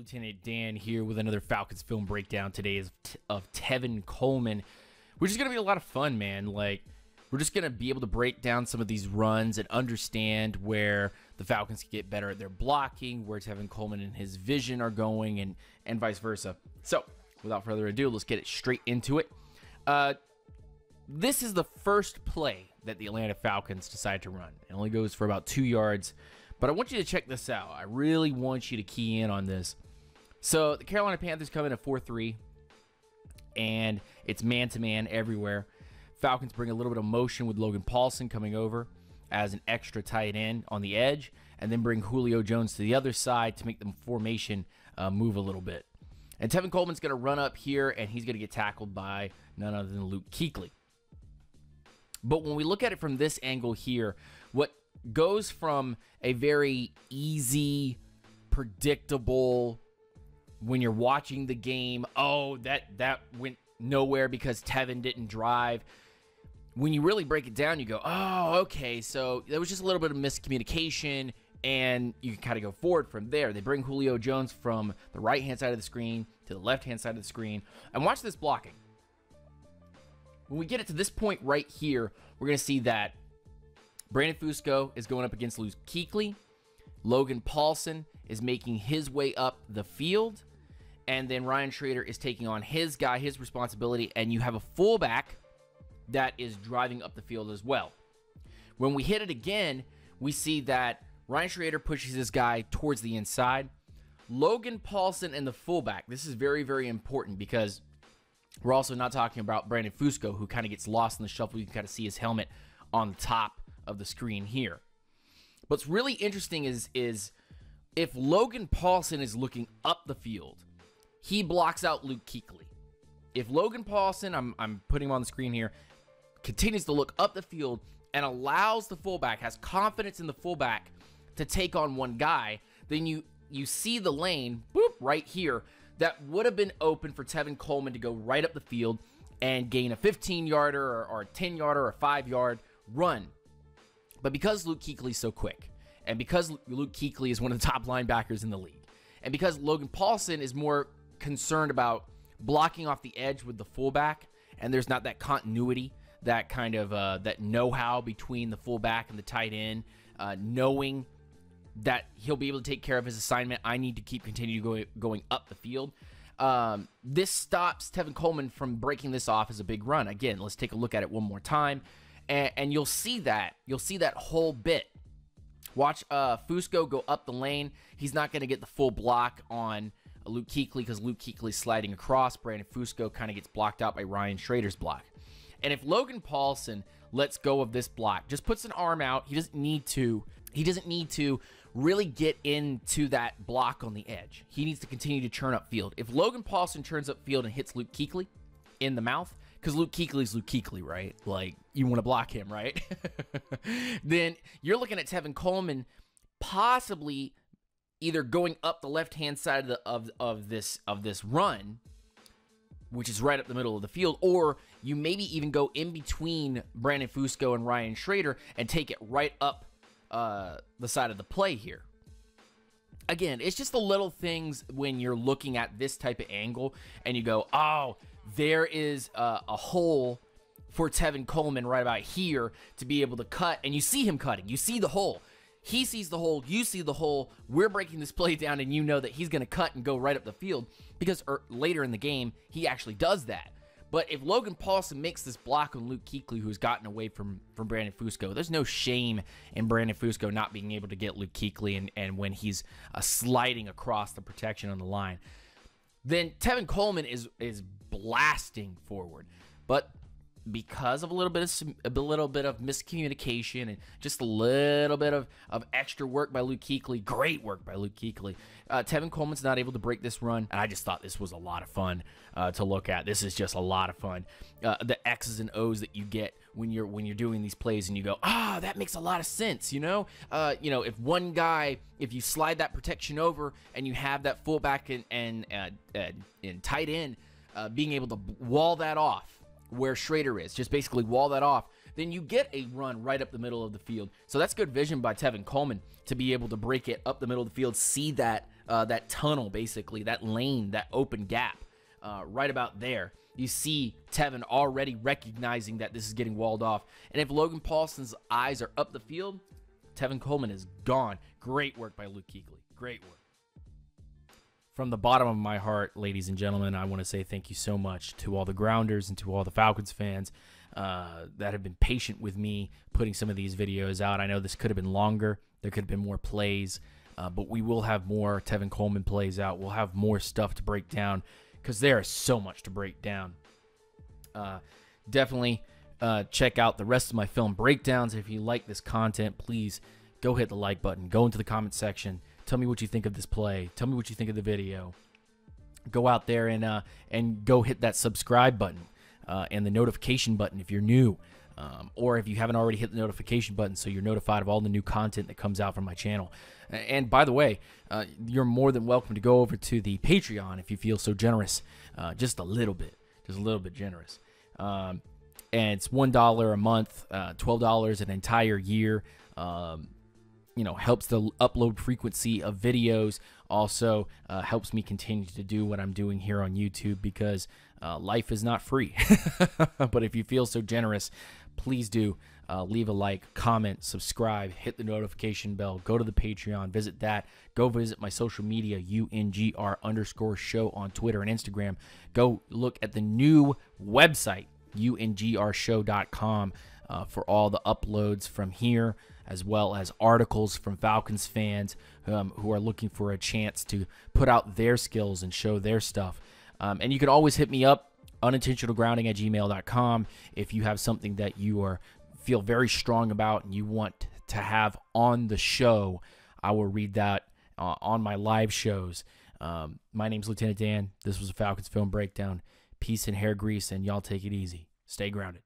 Lieutenant Dan here with another Falcons film breakdown today of Tevin Coleman, which is going to be a lot of fun, man. Like, we're just going to be able to break down some of these runs and understand where the Falcons can get better at their blocking, where Tevin Coleman and his vision are going, and vice versa. So, without further ado, let's get it straight into it. This is the first play that the Atlanta Falcons decide to run. It only goes for about 2 yards. But I want you to check this out. I really want you to key in on this. So the Carolina Panthers come in at 4-3, and it's man-to-man everywhere. Falcons bring a little bit of motion with Logan Paulson coming over as an extra tight end on the edge, and then bring Julio Jones to the other side to make the formation move a little bit. And Tevin Coleman's going to run up here, and he's going to get tackled by none other than Luke Kuechly. But when we look at it from this angle here, what goes from a very easy, predictable, when you're watching the game, oh, that went nowhere because Tevin didn't drive. When you really break it down, you go, oh, okay, so there was just a little bit of miscommunication, and you can kind of go forward from there. They bring Julio Jones from the right-hand side of the screen to the left-hand side of the screen. And watch this blocking. When we get it to this point right here, we're going to see that Brandon Fusco is going up against Luke Kuechly. Logan Paulson is making his way up the field. And then Ryan Schrader is taking on his guy, his responsibility. And you have a fullback that is driving up the field as well. When we hit it again, we see that Ryan Schrader pushes his guy towards the inside. Logan Paulson and the fullback. This is very, very important because we're also not talking about Brandon Fusco, who kind of gets lost in the shuffle. You can kind of see his helmet on the top of the screen here. What's really interesting is if Logan Paulson is looking up the field, he blocks out Luke Kuechly. If Logan Paulson, I'm putting him on the screen here, continues to look up the field and allows the fullback, has confidence in the fullback to take on one guy, then you see the lane, boop, right here, that would have been open for Tevin Coleman to go right up the field and gain a 15-yarder or a 10-yarder or a 5-yard run. But because Luke Kuechly is so quick, and because Luke Kuechly is one of the top linebackers in the league, and because Logan Paulson is more concerned about blocking off the edge with the fullback, and there's not that continuity, that kind of that know-how between the fullback and the tight end, knowing that he'll be able to take care of his assignment. I need to continue going up the field. This stops Tevin Coleman from breaking this off as a big run. Again, let's take a look at it one more time, and you'll see that whole bit. Watch Fusco go up the lane. He's not going to get the full block on Luke Kuechly because Luke Kuechly's sliding across. Brandon Fusco kind of gets blocked out by Ryan Schrader's block. And if Logan Paulson lets go of this block, just puts an arm out, he doesn't need to really get into that block on the edge. He needs to continue to churn up field. If Logan Paulson churns up field and hits Luke Kuechly in the mouth, because Luke Kuechly's Luke Kuechly, right? Like, you want to block him, right? Then you're looking at Tevin Coleman possibly either going up the left-hand side of this run, which is right up the middle of the field, or you maybe even go in between Brandon Fusco and Ryan Schrader and take it right up the side of the play here. Again, it's just the little things when you're looking at this type of angle and you go, oh, there is a hole for Tevin Coleman right about here to be able to cut, and you see him cutting. You see the hole. He sees the hole. You see the hole. We're breaking this play down, and you know that he's going to cut and go right up the field because later in the game, he actually does that. But if Logan Paulson makes this block on Luke Kuechly, who's gotten away from Brandon Fusco, there's no shame in Brandon Fusco not being able to get Luke Kuechly and when he's sliding across the protection on the line. Then Tevin Coleman is blasting forward. But because of a little bit of miscommunication and just a little bit of extra work by Luke Kuechly, great work by Luke Kuechly, Tevin Coleman's not able to break this run, and I just thought this was a lot of fun to look at. This is just a lot of fun. The X's and O's that you get when you're doing these plays, and you go, that makes a lot of sense, you know? If one guy, if you slide that protection over and you have that fullback and tight end being able to wall that off where Schrader is, just basically wall that off, then you get a run right up the middle of the field. So that's good vision by Tevin Coleman to be able to break it up the middle of the field, see that that tunnel, basically, that lane, that open gap, right about there. You see Tevin already recognizing that this is getting walled off. And if Logan Paulson's eyes are up the field, Tevin Coleman is gone. Great work by Luke Kuechly. Great work. From the bottom of my heart, ladies and gentlemen, I want to say thank you so much to all the Grounders and to all the Falcons fans that have been patient with me putting some of these videos out. I know this could have been longer. There could have been more plays, but we will have more Tevin Coleman plays out. We'll have more stuff to break down because there is so much to break down. Definitely check out the rest of my film breakdowns. If you like this content, please go hit the like button. Go into the comment section. Tell me what you think of this play. Tell me what you think of the video. Go out there and go hit that subscribe button and the notification button if you're new. Or if you haven't already hit the notification button so you're notified of all the new content that comes out from my channel. And by the way, you're more than welcome to go over to the Patreon if you feel so generous. Just a little bit generous. And it's $1 a month, $12 an entire year. Helps the upload frequency of videos. Also helps me continue to do what I'm doing here on YouTube because life is not free. But if you feel so generous, please do leave a like, comment, subscribe, hit the notification bell, go to the Patreon, visit that. Go visit my social media, UNGR_show on Twitter and Instagram. Go look at the new website, UNGRshow.com, for all the uploads from here, as well as articles from Falcons fans who are looking for a chance to put out their skills and show their stuff. And you can always hit me up, unintentionalgrounding@gmail.com, if you have something that you feel very strong about and you want to have on the show. I will read that on my live shows. My name's Lieutenant Dan. This was a Falcons film breakdown. Peace and hair grease, and y'all take it easy. Stay grounded.